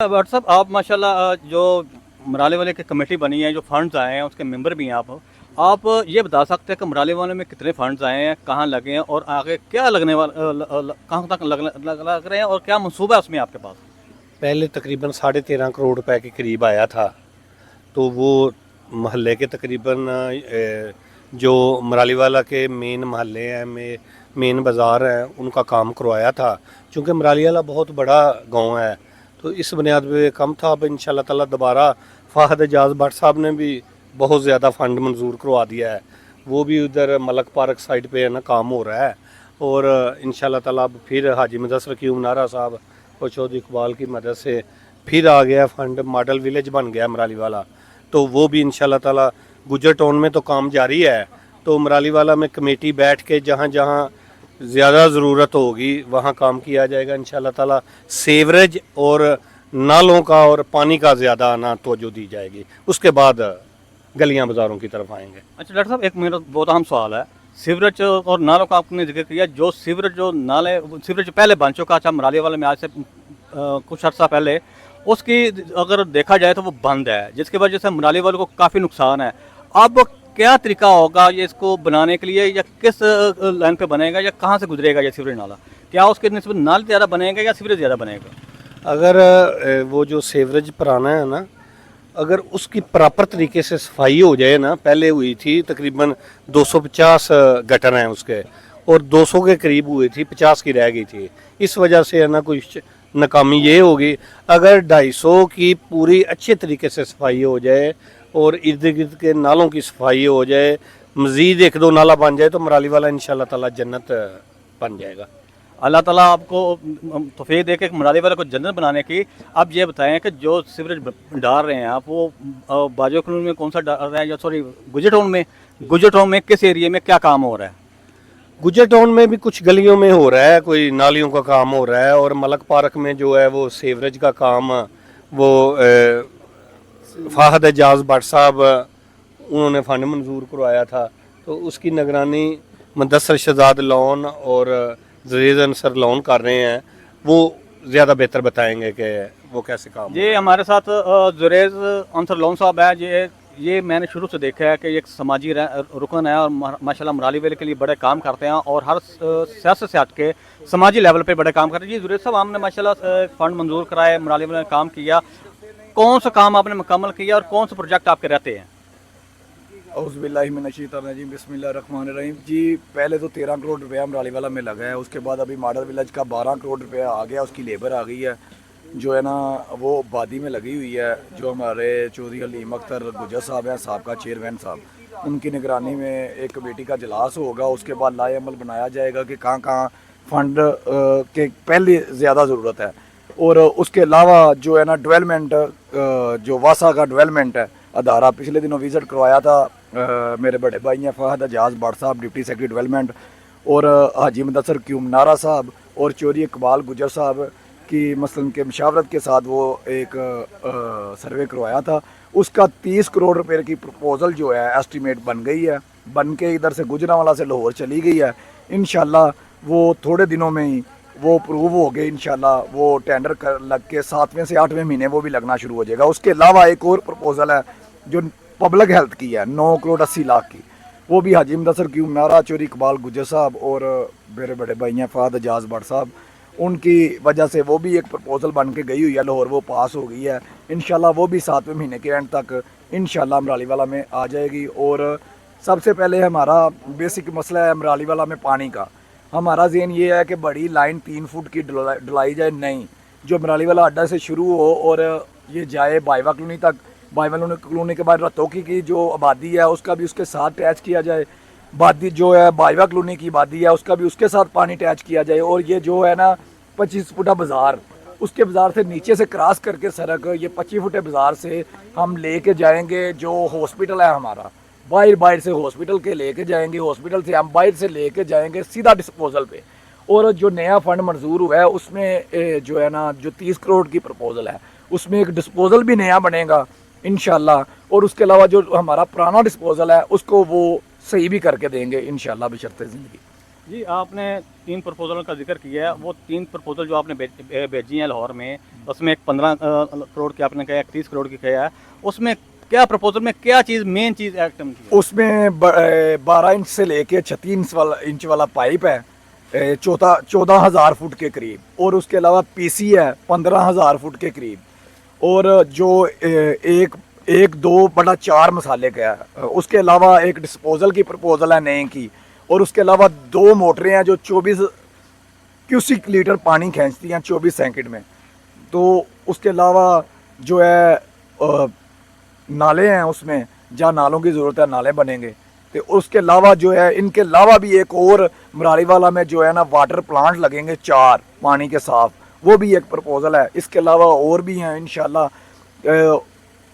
WhatsApp आप माशाल्लाह जो मराले वाले की कमेटी बनी है, जो फंड्स आए हैं उसके मेंबर भी हैं आप ये बता सकते हैं कि मराले वाले में कितने फंड्स आए हैं, कहाँ लगे हैं और आगे क्या लगने वाला कहाँ तक लग रहे हैं और क्या मंसूबा है उसमें आपके पास? पहले तकरीबन 13.5 करोड़ रुपए के करीब आया था, तो वो महल्ले के तकरीबन जो मराली वाला के मेन महल्ले हैं मेन बाज़ार हैं उनका काम करवाया था। चूँकि मराली वाला बहुत बड़ा गांव है तो इस बुनियाद पे कम था। अब इंशाल्लाह ताला दोबारा फ़ाहद एजाज भट्ट साहब ने भी बहुत ज़्यादा फ़ंड मंजूर करवा दिया है, वो भी उधर मलक पार्क साइड पे है ना काम हो रहा है। और इंशाल्लाह ताला अब फिर हाजी मुदस्सर क्यूम नारा साहब और चौधरी इकबाल की मदद से फिर आ गया फंड, मॉडल विलेज बन गया मराली वाला। तो वो भी इंशाल्लाह ताला गुजर टाउन में तो काम जारी है, तो मराली वाला में कमेटी बैठ के जहाँ जहाँ ज़्यादा ज़रूरत होगी वहाँ काम किया जाएगा इंशाल्लाह ताला। सीवरेज और नालों का और पानी का ज़्यादा आना तवज्जो दी जाएगी, उसके बाद गलियाँ बाज़ारों की तरफ आएंगे। अच्छा डॉक्टर साहब, एक मेरा बहुत अहम सवाल है, सीवरेज और नालों का आपने जिक्र किया। जो सीवरेज पहले बन चुका था मराली वाले में आज से कुछ अर्सा पहले, उसकी अगर देखा जाए तो वो बंद है, जिसकी वजह से मराली वालों को काफ़ी नुकसान है। अब क्या तरीका होगा ये इसको बनाने के लिए, या किस लाइन पे बनेगा, या कहाँ से गुजरेगा ये सीवरेज नाला? क्या उसके निस्बत नाल ज़्यादा बनेगा या सीवरेज ज़्यादा बनेगा? अगर वो जो सीवरेज पुराना है ना, अगर उसकी प्रॉपर तरीके से सफाई हो जाए ना, पहले हुई थी तकरीबन 250 गटर हैं उसके और 200 के करीब हुई थी, 50 की रह गई थी। इस वजह से है ना कुछ नाकामी ये होगी। अगर 250 की पूरी अच्छे तरीके से सफाई हो जाए और इर्द गिर्द के नालों की सफाई हो जाए, मज़ीद 1-2 नाला बन जाए तो मराली वाला इंशाल्लाह ताला जन्नत बन जाएगा। अल्लाह ताला आपको तौफीक दे के मराली वाले को जन्नत बनाने की। अब ये बताएं कि जो सीवरेज डाल रहे हैं आप, वो बाजो कॉलोनी में कौन सा डाल रहे हैं, या सॉरी गुजर टाउन में किस एरिया में क्या काम हो रहा है? गुजर टाउन में भी कुछ गलियों में हो रहा है, कोई नालियों का काम हो रहा है, और मलक पार्क में जो है वो सीवरेज का काम वो फ़ाहद एजाज भट्ट साहब उन्होंने फ़ंड मंजूर करवाया था, तो उसकी निगरानी मुदस्सर शहजाद लोन और ज़रीज़ अंसर लोन कर रहे हैं। वो ज़्यादा बेहतर बताएंगे कि वो कैसे काम। ये हमारे साथ ज़रीज़ अंसर लोन साहब है। ये मैंने शुरू से देखा है कि एक समाजी रुकन है और माशाल्लाह मराली वाले के लिए बड़े काम करते हैं और हर सियासत से हट के समाजी लेवल पे बड़े काम करते हैं। जी ज़रीज़ साहब, हमने माशाल्लाह फ़ंड मंजूर कराए, मराली वाले ने काम किया, कौन सा काम आपने मुकम्मल किया और कौन सा प्रोजेक्ट आपके रहते हैं? औज़ुबिल्लाहिमिनश्शैतानिर्रजीम, बिस्मिल्लाहिर्रहमानिर्रहीम। जी, पहले तो 13 करोड़ रुपया मराली वाला में लगा है, उसके बाद अभी मॉडल विलेज का 12 करोड़ रुपया आ गया, उसकी लेबर आ गई है जो है ना वो बादी में लगी हुई है। जो हमारे चौधरी हलीम अख्तर गुजर साहब हैं, साहब चेयरमैन साहब, उनकी निगरानी में एक कमेटी का इजलास होगा, उसके बाद लाएअमल बनाया जाएगा कि कहाँ कहाँ फ़ंड के पहले ज़्यादा ज़रूरत है। और उसके अलावा जो है ना डेवलपमेंट, जो वासा का डेवलपमेंट है अदारा, पिछले दिनों विज़िट करवाया था मेरे बड़े भाई हैं फ़ाहद एजाज भट्ट साहब, डिप्टी सेक्रेटरी डेवलपमेंट, और हाजी मुदस्सर क्यूम नारा साहब और चौधरी इकबाल गुजर साहब की मसलन के मशावरत के साथ वो एक सर्वे करवाया था। उसका 30 करोड़ रुपए की प्रपोज़ल जो है एस्टीमेट बन गई है, बन के इधर से गुजरांवाला से लाहौर चली गई है। इंशाल्लाह वो थोड़े दिनों में ही वो प्रूव हो गए, इंशाल्लाह वो टेंडर लग के 7वें से 8वें महीने वो भी लगना शुरू हो जाएगा। उसके अलावा एक और प्रपोज़ल है जो पब्लिक हेल्थ की है, 9 करोड़ 80 लाख की, वो भी हाजी मुदस्सर क्यूम नारा, चौधरी इकबाल गुजर साहब और मेरे बड़े भाई हैं फ़ाहद एजाज भट्ट साहब, उनकी वजह से वो भी एक प्रपोज़ल बन के गई हुई है लाहौर, वो पास हो गई है। इंशाल्लाह वो भी 7वें महीने के एंड तक इंशाल्लाह मराली वाला में आ जाएगी। और सबसे पहले हमारा बेसिक मसला है मराली वाला में पानी का। हमारा ज़हन ये है कि बड़ी लाइन 3 फुट की डलाई जाए, नहीं, जो मराली वाला अड्डा से शुरू हो और ये जाए बाइवा कॉलोनी तक, बाइवा कॉलोनी के बाद रतौकी की जो आबादी है उसका भी उसके साथ अटैच किया जाए, बादी जो है बाइवा कॉलोनी की आबादी है उसका भी उसके साथ पानी अटैच किया जाए। और ये जो है ना 25 फुटा बाज़ार, उसके बाज़ार से नीचे से क्रॉस करके सड़क, ये 25 फुटे बाज़ार से हम लेके जाएंगे जो हॉस्पिटल है हमारा, बाहर से हॉस्पिटल के लेके जाएंगे, हॉस्पिटल से हम बाहर से लेके जाएंगे सीधा डिस्पोजल पे। और जो नया फ़ंड मंजूर हुआ है उसमें जो है ना जो 30 करोड़ की प्रपोज़ल है उसमें एक डिस्पोजल भी नया बनेगा इंशाल्लाह, और उसके अलावा जो हमारा पुराना डिस्पोजल है उसको वो सही भी करके देंगे इंशाल्लाह बशर्ते ज़िंदगी। جی آپ نے 3 پرپوزل کا ذکر کیا ہے. وہ 3 پرپوزل جو آپ نے بھیجی ہیں لاہور میں, اس میں ایک 15 کروڑ کی آپ نے کہا, ایک 30 کروڑ کی کہا ہے. اس میں کیا پرپوزل میں کیا چیز مین چیز ایکٹم کی ہے؟ اس میں 12 انچ سے لے کے 36 انچ والا پائپ ہے 14,000 فٹ کے قریب, اور اس کے علاوہ پی سی ہے 15,000 فٹ کے قریب, اور جو 1-2-4 مسالے کا ہے. اس کے علاوہ ایک ڈسپوزل کی پرپوزل ہے نئے کی, اور اس کے علاوہ 2 موٹریں ہیں جو 24 کیوسک لیٹر پانی کھینچتی ہیں 24 سیکنڈ میں. تو اس کے علاوہ جو ہے نالے ہیں, اس میں جہاں نالوں کی ضرورت ہے نالے بنیں گے. تو اس کے علاوہ جو ہے ان کے علاوہ بھی ایک اور مرالی والا میں جو ہے نا واٹر پلانٹ لگیں گے 4 پانی کے صاف, وہ بھی ایک پرپوزل ہے. اس کے علاوہ اور بھی ہیں انشاءاللہ.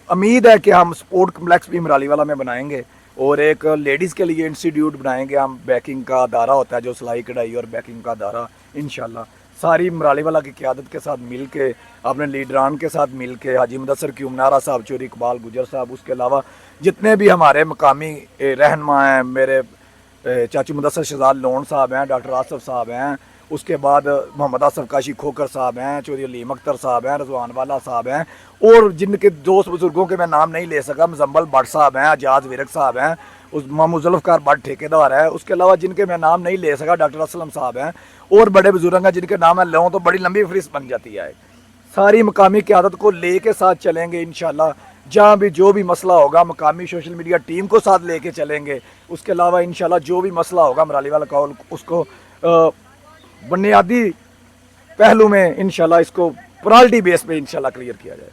امید ہے کہ ہم سپورٹ کمپلیکس بھی مرالی والا میں بنائیں گے, اور ایک لیڈیز کے لیے انسٹیٹیوٹ بنائیں گے ہم. بیکنگ کا ادارہ ہوتا ہے جو سلائی کڑھائی اور بیکنگ کا ادارہ, انشاءاللہ ساری مرالی والا کی قیادت کے ساتھ مل کے, اپنے لیڈران کے ساتھ مل کے, حاجی مدثر کیومنارا صاحب, چوری اقبال گجر صاحب, اس کے علاوہ جتنے بھی ہمارے مقامی رہنما ہیں, میرے چاچو مدثر شہزاد لون صاحب ہیں, ڈاکٹر آصف صاحب ہیں, اس کے بعد محمد آصف کاشی کھوکر صاحب ہیں, چودھری علیم اختر صاحب ہیں, رضوان والا صاحب ہیں, اور جن کے دوست بزرگوں کے میں نام نہیں لے سکا, مزمبل بٹ صاحب ہیں, اجاز ورک صاحب ہیں, اس محمد ذوالفقار بٹ ٹھیکیدار ہے. اس کے علاوہ جن کے میں نام نہیں لے سکا ڈاکٹر اسلم صاحب ہیں, اور بڑے بزرگ ہیں جن کے نام میں لوں تو بڑی لمبی فہرست بن جاتی ہے. ساری مقامی قیادت کو لے کے ساتھ چلیں گے انشاءاللہ. جہاں بھی جو بھی مسئلہ ہوگا مقامی سوشل میڈیا ٹیم کو ساتھ لے کے چلیں گے. اس کے علاوہ انشاءاللہ جو بھی مسئلہ ہوگا مرالی والا کا, اس کو بنیادی پہلو میں انشاءاللہ اس کو پرائلٹی بیس پہ انشاءاللہ کلیئر کیا جائے.